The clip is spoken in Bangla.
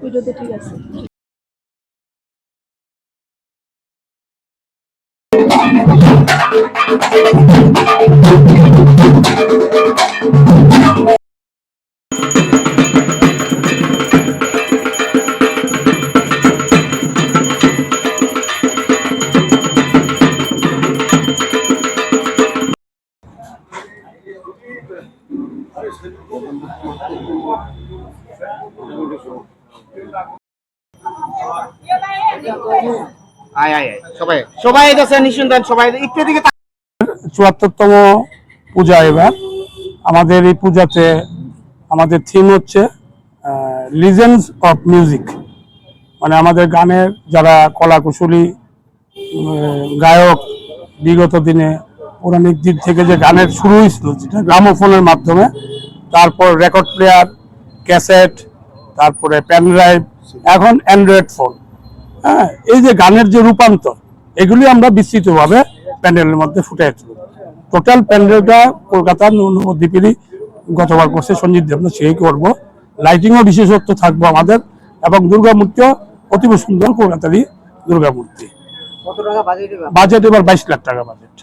ভিডিওতে ঠিক আছে। সবাই সবাই নিঃসন্তান সবাই একটু দিকে ৭৪তম পূজা। এবার আমাদের এই পূজাতে আমাদের থিম হচ্ছে লিজেন্ডস অফ মিউজিক, মানে আমাদের গানের যারা কলাকুশলী গায়ক, বিগত দিনে পৌরাণিক দিক থেকে যে গানের শুরু হয়েছিল যেটা গ্রামোফোনের মাধ্যমে, তারপর রেকর্ড প্লেয়ার, ক্যাসেট, তারপরে পেন ড্রাইভ, এখন অ্যান্ড্রয়েড ফোন। হ্যাঁ, এই যে গানের যে রূপান্তর, এগুলি আমরা বিস্তৃতভাবে প্যান্ডেলের মধ্যে ফুটে তুলব। টোটাল প্যান্ডেলটা কলকাতার নবদ্বীপেরই গতবার করছে সঞ্জিত দেবনা, সেই করব। লাইটিংও বিশেষত্ব থাকবো আমাদের, এবং দুর্গামূর্তিও অতীব সুন্দর কলকাতারই দুর্গামূর্তি। কত টাকা বাজেট এবার 22 লাখ টাকা বাজেট।